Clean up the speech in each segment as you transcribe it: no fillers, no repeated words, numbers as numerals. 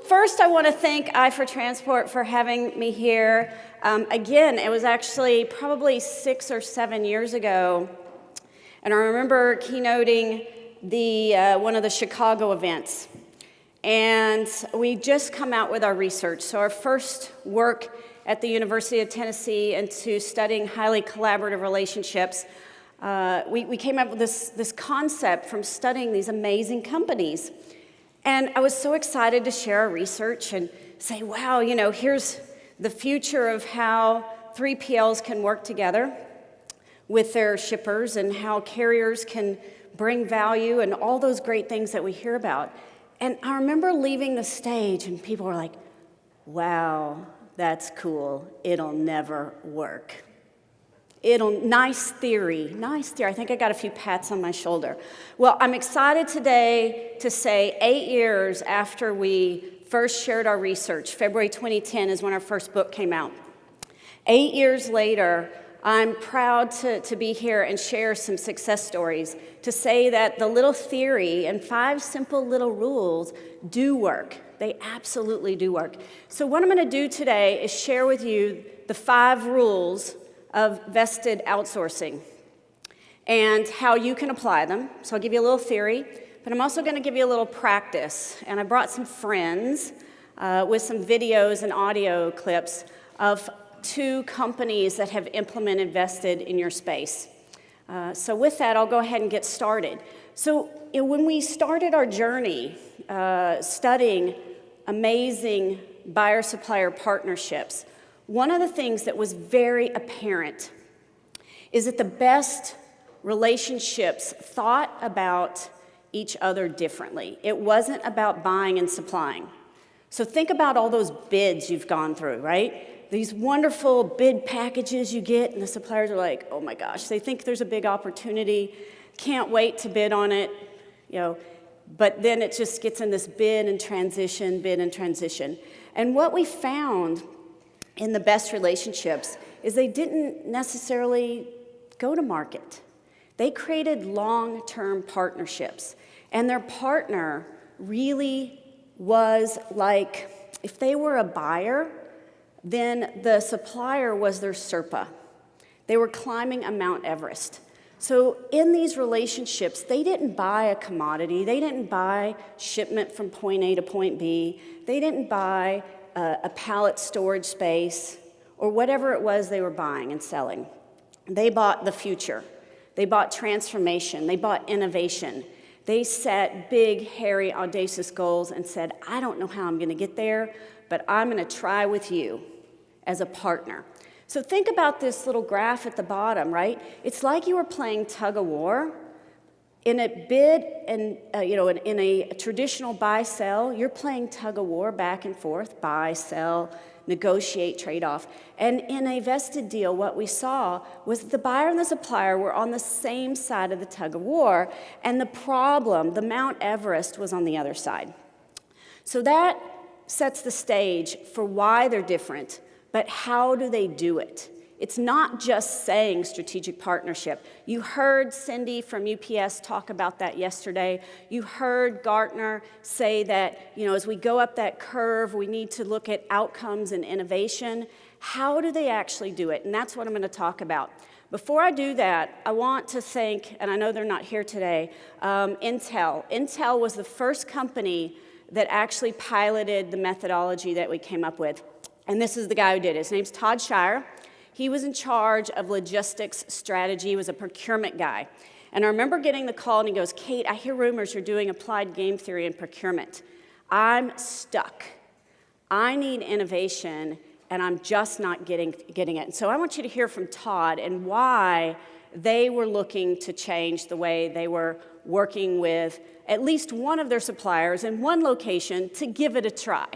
First, I want to thank I4Transport for having me here. Again, it was actually probably 6 or 7 years ago, and I remember keynoting one of the Chicago events. And we just come out with our research. So our first work at the University of Tennessee into studying highly collaborative relationships, we came up with this concept from studying these amazing companies. And I was so excited to share our research and say, wow, here's the future of how 3PLs can work together with their shippers and how carriers can bring value and all those great things that we hear about. And I remember leaving the stage and people were like, wow, that's cool. It'll never work. Nice theory. I think I got a few pats on my shoulder. Well, I'm excited today to say 8 years after we first shared our research, February 2010 is when our first book came out. 8 years later, I'm proud to be here and share some success stories to say that the little theory and 5 simple little rules do work. They absolutely do work. So what I'm going to do today is share with you the 5 rules of vested outsourcing and how you can apply them. So I'll give you a little theory, but I'm also going to give you a little practice. And I brought some friends with some videos and audio clips of 2 companies that have implemented vested in your space. So with that, I'll go ahead and get started. So when we started our journey studying amazing buyer-supplier partnerships, one of the things that was very apparent is that the best relationships thought about each other differently. It wasn't about buying and supplying. So think about all those bids you've gone through, right? These wonderful bid packages you get, and the suppliers are like, oh my gosh, they think there's a big opportunity, can't wait to bid on it, but then it just gets in this bid and transition. And what we found in the best relationships is they didn't necessarily go to market. They created long-term partnerships, and their partner really was like, if they were a buyer, then the supplier was their Sherpa. They were climbing a Mount Everest. So in these relationships, they didn't buy a commodity. They didn't buy shipment from point A to point B. They didn't buy a pallet storage space or whatever it was they were buying and selling. They bought the future. They bought transformation. They bought innovation. They set big, hairy, audacious goals and said, I don't know how I'm going to get there, but I'm going to try with you as a partner. So think about this little graph at the bottom, right? It's like you were playing tug-of-war. In a bid and, in a traditional buy-sell, you're playing tug-of-war back and forth, buy, sell, negotiate, trade-off. And in a vested deal, what we saw was the buyer and the supplier were on the same side of the tug-of-war, and the problem, the Mount Everest, was on the other side. So that sets the stage for why they're different, but how do they do it? It's not just saying strategic partnership. You heard Cindy from UPS talk about that yesterday. You heard Gartner say that, as we go up that curve, we need to look at outcomes and innovation. How do they actually do it? And that's what I'm going to talk about. Before I do that, I want to thank, and I know they're not here today, Intel. Intel was the first company that actually piloted the methodology that we came up with. And this is the guy who did it. His name's Todd Shire. He was in charge of logistics strategy. He was a procurement guy. And I remember getting the call, and he goes, Kate, I hear rumors you're doing applied game theory in procurement. I'm stuck. I need innovation, and I'm just not getting it. And so I want you to hear from Todd and why they were looking to change the way they were working with at least one of their suppliers in one location to give it a try.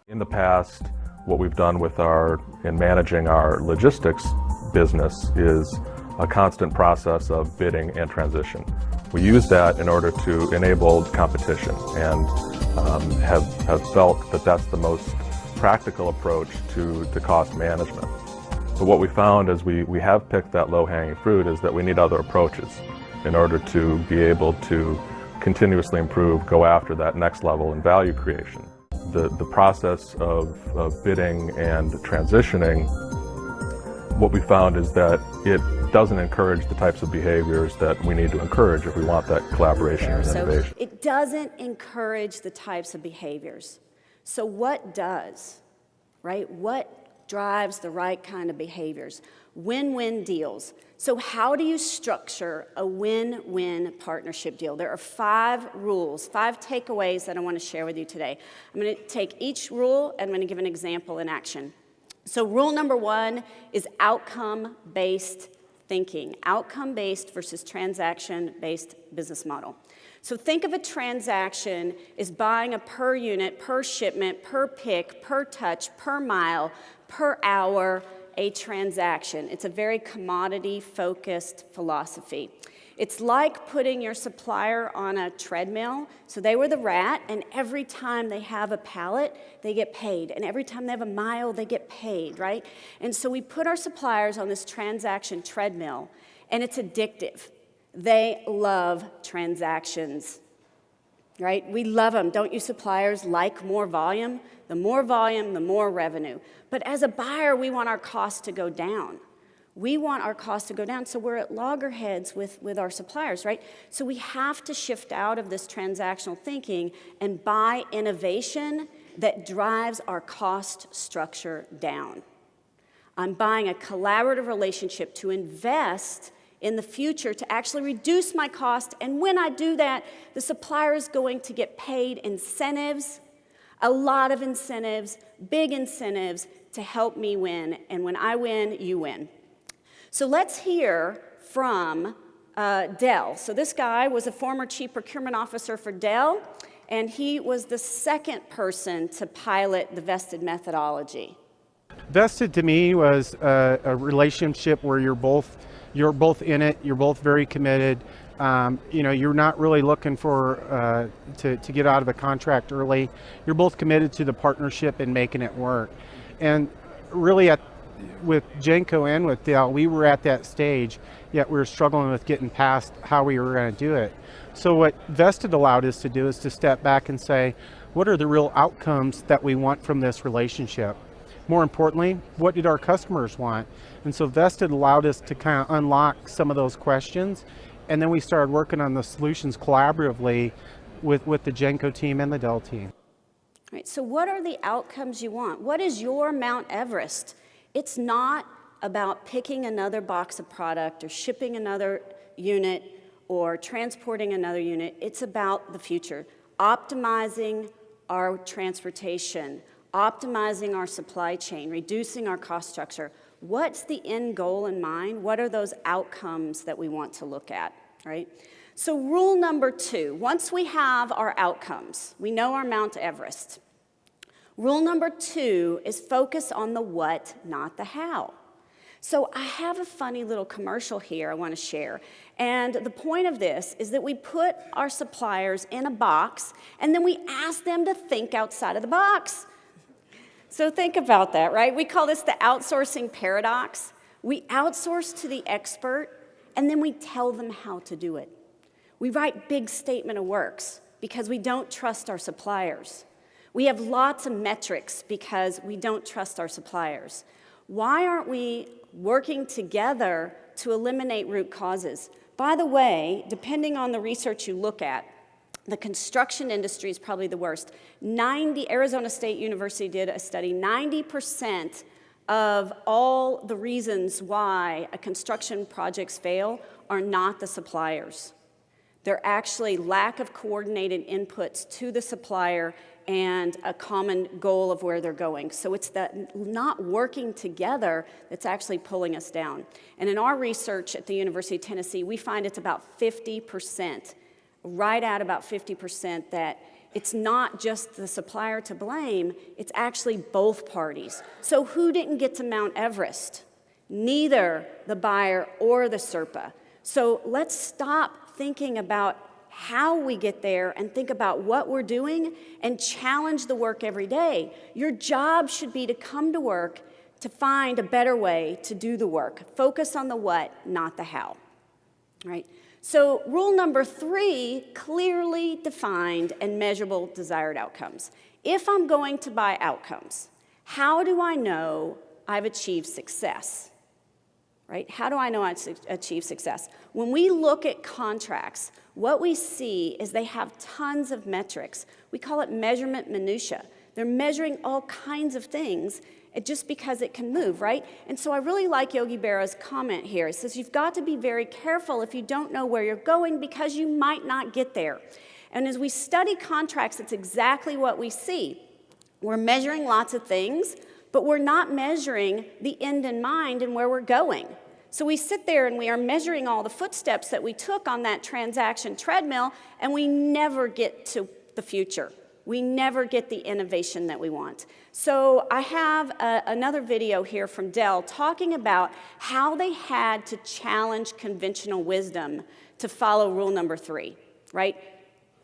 In the past, what we've done in managing our logistics business is a constant process of bidding and transition. We use that in order to enable competition and have felt that that's the most practical approach to cost management. But what we found as we have picked that low-hanging fruit is that we need other approaches in order to be able to continuously improve, go after that next level in value creation. the process of bidding and transitioning, what we found is that it doesn't encourage the types of behaviors that we need to encourage if we want that collaboration and innovation. So it doesn't encourage the types of behaviors. So what does, right? What drives the right kind of behaviors? Win-win deals. So how do you structure a win-win partnership deal? There are 5 rules, 5 takeaways that I want to share with you today. I'm going to take each rule and I'm going to give an example in action. So rule number 1 is outcome-based thinking. Outcome-based versus transaction-based business model. So think of a transaction as buying a per unit, per shipment, per pick, per touch, per mile, per hour, a transaction. It's a very commodity-focused philosophy. It's like putting your supplier on a treadmill. So they were the rat, and every time they have a pallet, they get paid. And every time they have a mile, they get paid, right? And so we put our suppliers on this transaction treadmill, and it's addictive. They love transactions, right? We love them. Don't you suppliers like more volume? The more volume, the more revenue. But as a buyer, we want our costs to go down. We want our costs to go down, so we're at loggerheads with our suppliers, right? So we have to shift out of this transactional thinking and buy innovation that drives our cost structure down. I'm buying a collaborative relationship to invest in the future to actually reduce my cost, and when I do that, the supplier is going to get paid incentives, a lot of incentives, big incentives to help me win, and when I win, you win. So let's hear from Dell. So this guy was a former chief procurement officer for Dell, and he was the second person to pilot the vested methodology. Vested to me was a relationship where you're both in it, you're both very committed. You're not really looking for to get out of a contract early. You're both committed to the partnership and making it work. And really with Genco and with Dell, we were at that stage, yet we were struggling with getting past how we were going to do it. So what Vested allowed us to do is to step back and say, what are the real outcomes that we want from this relationship? More importantly, what did our customers want? And so Vested allowed us to kind of unlock some of those questions, and then we started working on the solutions collaboratively with the Genco team and the Dell team. Right, so what are the outcomes you want? What is your Mount Everest? It's not about picking another box of product or shipping another unit or transporting another unit. It's about the future, optimizing our transportation, optimizing our supply chain, reducing our cost structure. What's the end goal in mind? What are those outcomes that we want to look at, right? So rule number 2, once we have our outcomes, we know our Mount Everest. Rule number 2 is focus on the what, not the how. So I have a funny little commercial here I want to share. And the point of this is that we put our suppliers in a box, and then we ask them to think outside of the box. So think about that, right? We call this the outsourcing paradox. We outsource to the expert, and then we tell them how to do it. We write big statement of works because we don't trust our suppliers. We have lots of metrics because we don't trust our suppliers. Why aren't we working together to eliminate root causes? By the way, depending on the research you look at, the construction industry is probably the worst. Arizona State University did a study, 90% of all the reasons why a construction projects fail are not the suppliers. They're actually lack of coordinated inputs to the supplier and a common goal of where they're going. So it's that not working together that's actually pulling us down. And in our research at the University of Tennessee, we find it's about 50%, right at about 50%, that it's not just the supplier to blame, it's actually both parties. So who didn't get to Mount Everest? Neither the buyer or the SERPA. So let's stop thinking about how we get there and think about what we're doing and challenge the work every day. Your job should be to come to work to find a better way to do the work. Focus on the what, not the how, right? So rule number 3, clearly defined and measurable desired outcomes. If I'm going to buy outcomes, how do I know I've achieved success? Right? How do I know I've achieved success? When we look at contracts, what we see is they have tons of metrics. We call it measurement minutia. They're measuring all kinds of things just because it can move, right? And so I really like Yogi Berra's comment here. It says you've got to be very careful if you don't know where you're going because you might not get there. And as we study contracts, it's exactly what we see. We're measuring lots of things, but we're not measuring the end in mind and where we're going. So we sit there and we are measuring all the footsteps that we took on that transaction treadmill, and we never get to the future. We never get the innovation that we want. So I have another video here from Dell talking about how they had to challenge conventional wisdom to follow rule number 3, right?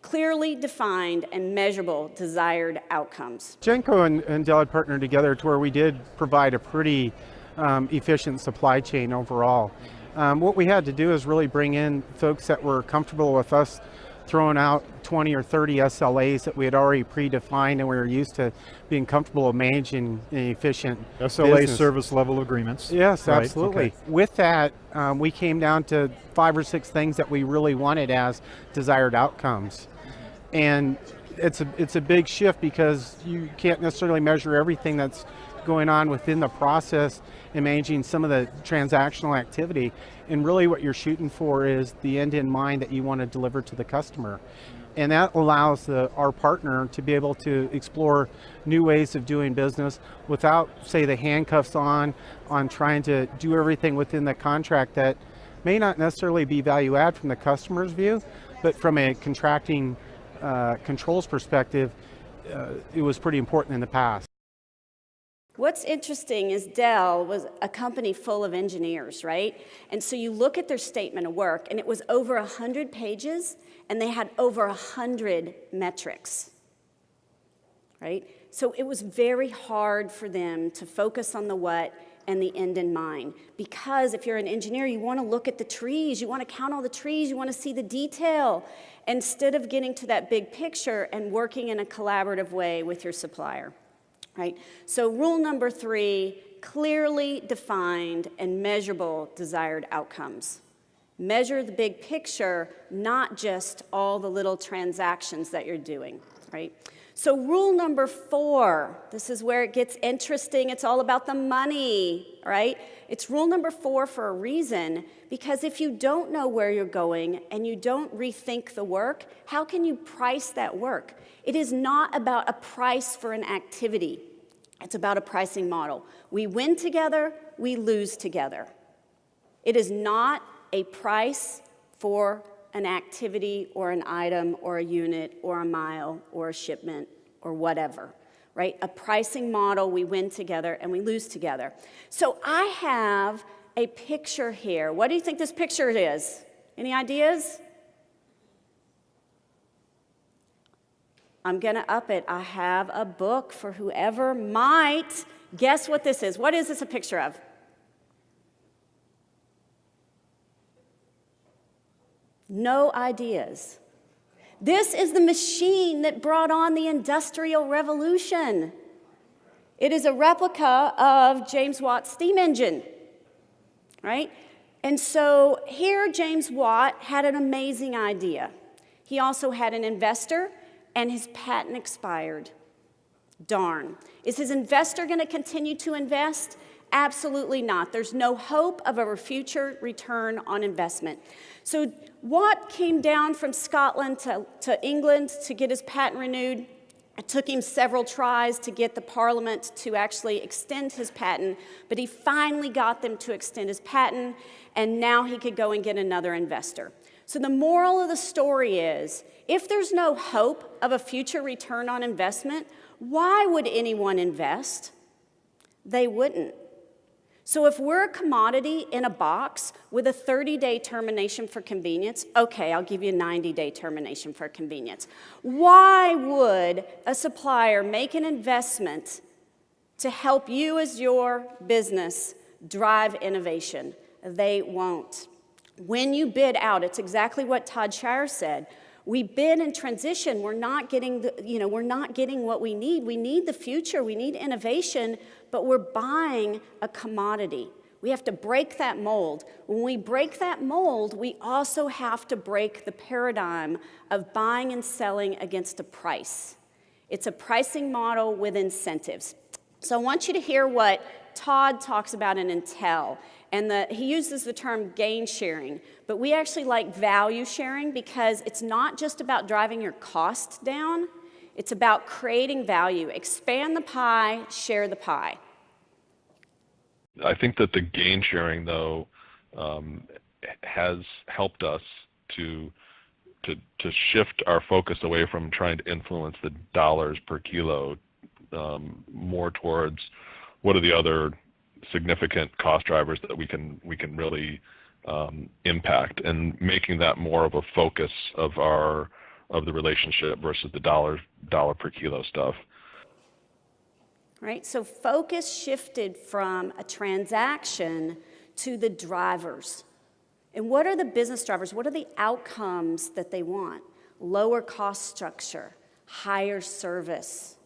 Clearly defined and measurable desired outcomes. Genco and Dell had partnered together to where we did provide a pretty efficient supply chain overall. What we had to do is really bring in folks that were comfortable with us throwing out 20 or 30 SLAs that we had already predefined, and we were used to being comfortable with managing an efficient SLA business. service level agreements. Yes, Right, absolutely. okay. With that, we came down to 5 or 6 things that we really wanted as desired outcomes. And it's a big shift because you can't necessarily measure everything that's going on within the process and managing some of the transactional activity. And really what you're shooting for is the end in mind that you want to deliver to the customer. And that allows our partner to be able to explore new ways of doing business without, say, the handcuffs on trying to do everything within the contract that may not necessarily be value add from the customer's view, but from a contracting controls perspective, it was pretty important in the past. What's interesting is Dell was a company full of engineers, right? And so you look at their statement of work, and it was over 100 pages, and they had over 100 metrics, right? So it was very hard for them to focus on the what and the end in mind. Because if you're an engineer, you want to look at the trees, you want to count all the trees, you want to see the detail, instead of getting to that big picture and working in a collaborative way with your supplier. Right? So rule number 3, clearly defined and measurable desired outcomes. Measure the big picture, not just all the little transactions that you're doing, right? So rule number 4, this is where it gets interesting. It's all about the money, right? It's rule number 4 for a reason, because if you don't know where you're going and you don't rethink the work, how can you price that work? It is not about a price for an activity. It's about a pricing model. We win together, we lose together. It is not a price for an activity or an item or a unit or a mile or a shipment or whatever, right? A pricing model, we win together and we lose together. So I have a picture here. What do you think this picture is? Any ideas? I'm gonna up it. I have a book for whoever might guess what this is. What is this a picture of? No ideas. This is the machine that brought on the Industrial Revolution. It is a replica of James Watt's steam engine, right? And so here James Watt had an amazing idea. He also had an investor, and his patent expired. Darn. Is his investor going to continue to invest? Absolutely not. There's no hope of a future return on investment. So Watt came down from Scotland to England to get his patent renewed. It took him several tries to get the Parliament to actually extend his patent, but he finally got them to extend his patent, and now he could go and get another investor. So the moral of the story is, if there's no hope of a future return on investment, why would anyone invest? They wouldn't. So if we're a commodity in a box with a 30-day termination for convenience, okay, I'll give you a 90-day termination for convenience. Why would a supplier make an investment to help you as your business drive innovation? They won't. When you bid out, it's exactly what Todd Shire said. We bid and transition. We're not getting we're not getting what we need. We need the future. We need innovation, but we're buying a commodity. We have to break that mold. When we break that mold, we also have to break the paradigm of buying and selling against a price. It's a pricing model with incentives. So I want you to hear what Todd talks about in Intel. And he uses the term gain sharing, but we actually like value sharing because it's not just about driving your cost down, it's about creating value. Expand the pie, share the pie. I think that the gain sharing, though, has helped us to shift our focus away from trying to influence the dollars per kilo more towards what are the other significant cost drivers that we can really impact, and making that more of a focus of the relationship versus the dollar per kilo stuff. Right, so focus shifted from a transaction to the drivers. And what are the business drivers? What are the outcomes that they want? Lower cost structure, higher service,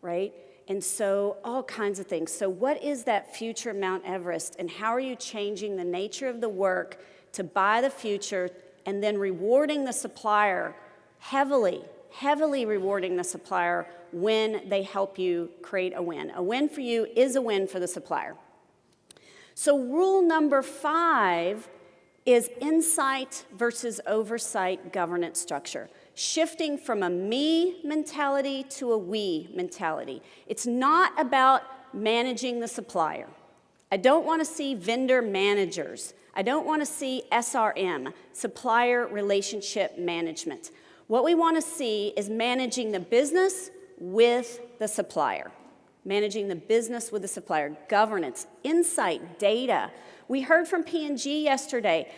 right? And so all kinds of things. So what is that future Mount Everest, and how are you changing the nature of the work to buy the future and then rewarding the supplier heavily rewarding the supplier when they help you create a win. A win for you is a win for the supplier. So rule number 5 is insight versus oversight governance structure. Shifting from a me mentality to a we mentality. It's not about managing the supplier. I don't want to see vendor managers. I don't want to see SRM, supplier relationship management. What we want to see is managing the business with the supplier. Managing the business with the supplier. Governance, insight, data. We heard from P&G yesterday.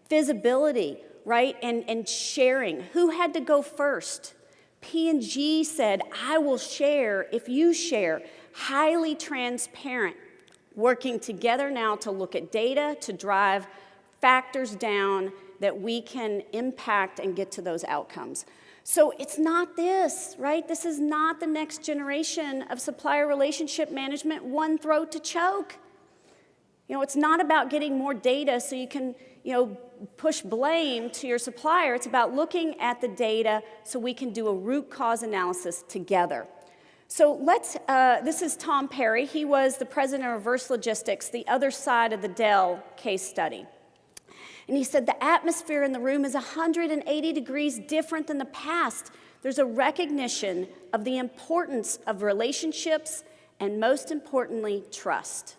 Visibility, right? And sharing. Who had to go first? P&G said, I will share if you share. Highly transparent. Working together now to look at data, to drive factors down that we can impact and get to those outcomes. So it's not this, right? This is not the next generation of supplier relationship management, one throat to choke. It's not about getting more data so you can, push blame to your supplier. It's about looking at the data so we can do a root cause analysis together. So this is Tom Perry. He was the president of Reverse Logistics, the other side of the Dell case study. And he said the atmosphere in the room is 180 degrees different than the past. There's a recognition of the importance of relationships and, most importantly, trust.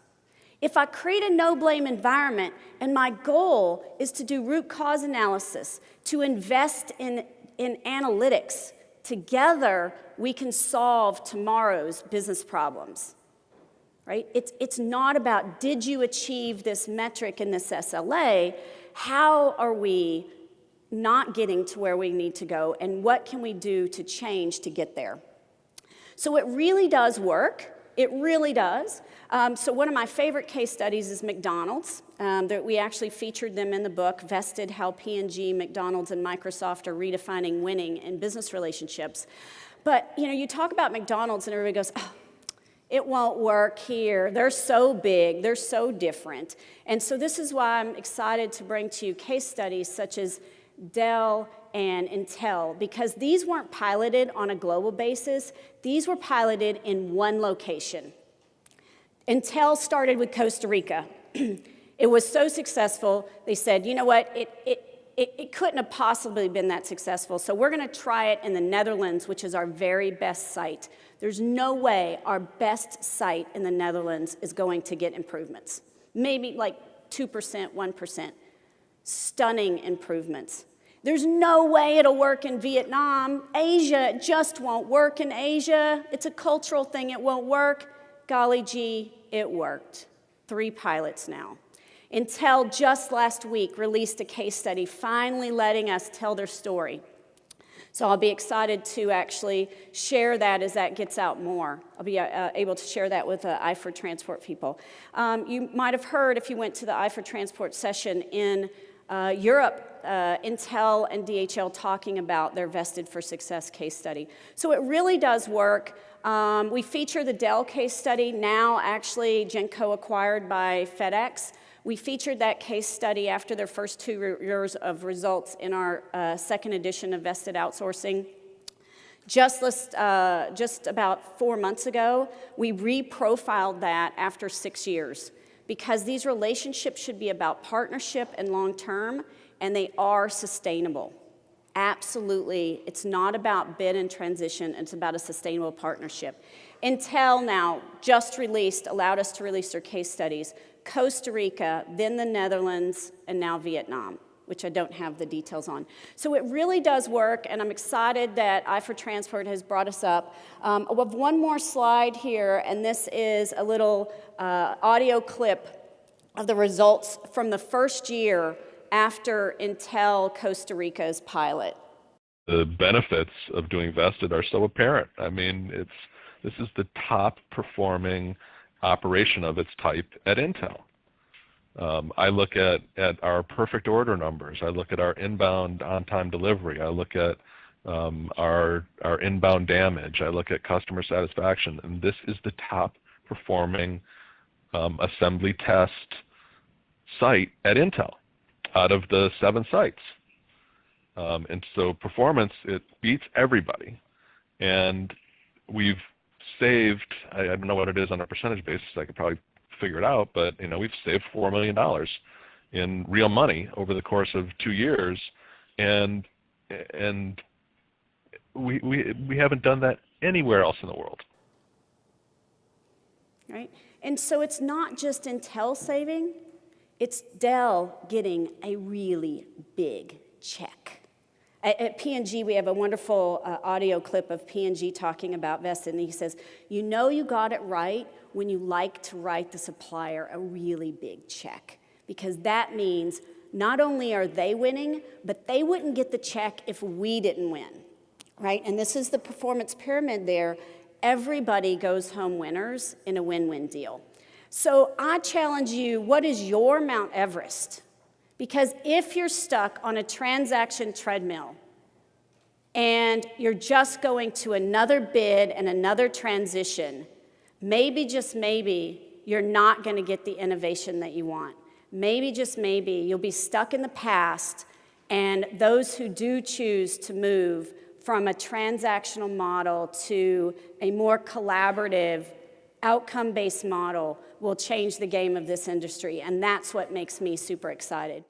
If I create a no-blame environment and my goal is to do root cause analysis, to invest in analytics, together we can solve tomorrow's business problems. Right? It's not about did you achieve this metric in this SLA, how are we not getting to where we need to go, and what can we do to change to get there? So it really does work. It really does. So one of my favorite case studies is McDonald's. That we actually featured them in the book, Vested, How P&G, McDonald's, and Microsoft Are Redefining Winning in Business Relationships. But, you talk about McDonald's and everybody goes, oh, it won't work here. They're so big. They're so different. And so this is why I'm excited to bring to you case studies such as Dell and Intel, because these weren't piloted on a global basis. These were piloted in one location. Intel started with Costa Rica. It was so successful, they said, you know what, it couldn't have possibly been that successful, so we're going to try it in the Netherlands, which is our very best site. There's no way our best site in the Netherlands is going to get improvements. Maybe like 2%, 1%. Stunning improvements. There's no way it'll work in Vietnam. Asia, it just won't work in Asia. It's a cultural thing, it won't work. Golly gee, it worked. 3 pilots now. Intel just last week released a case study, finally letting us tell their story. So I'll be excited to actually share that as that gets out more. I'll be able to share that with the I4Transport people. You might have heard if you went to the I4Transport session in Europe, Intel and DHL talking about their Vested for Success case study. So it really does work. We feature the Dell case study, now actually Genco acquired by FedEx. We featured that case study after their first 2 years of results in our second edition of Vested Outsourcing. Just about 4 months ago, we reprofiled that after 6 years, because these relationships should be about partnership and long-term, and they are sustainable. Absolutely, it's not about bid and transition, it's about a sustainable partnership. Intel now just allowed us to release their case studies. Costa Rica, then the Netherlands, and now Vietnam, which I don't have the details on. So it really does work, and I'm excited that i4Transport has brought us up. We have one more slide here, and this is a little audio clip of the results from the first year after Intel Costa Rica's pilot. The benefits of doing Vested are so apparent. I mean, this is the top performing operation of its type at Intel. I look at our perfect order numbers. I look at our inbound on-time delivery. I look at our inbound damage. I look at customer satisfaction. And this is the top performing assembly test site at Intel out of the 7 sites. And so performance, it beats everybody. And we've saved, I don't know what it is on a percentage basis, I could probably figure it out, but we've saved $4 million in real money over the course of 2 years, and we haven't done that anywhere else in the world. Right? And so it's not just Intel saving, it's Dell getting a really big check. At P&G, we have a wonderful audio clip of P&G talking about Vested, and he says, you know you got it right when you like to write the supplier a really big check, because that means not only are they winning, but they wouldn't get the check if we didn't win, right? And this is the performance pyramid there. Everybody goes home winners in a win-win deal. So I challenge you, what is your Mount Everest? Because if you're stuck on a transaction treadmill and you're just going to another bid and another transition, maybe, just maybe, you're not going to get the innovation that you want. Maybe, just maybe, you'll be stuck in the past, and those who do choose to move from a transactional model to a more collaborative, outcome-based model will change the game of this industry, and that's what makes me super excited.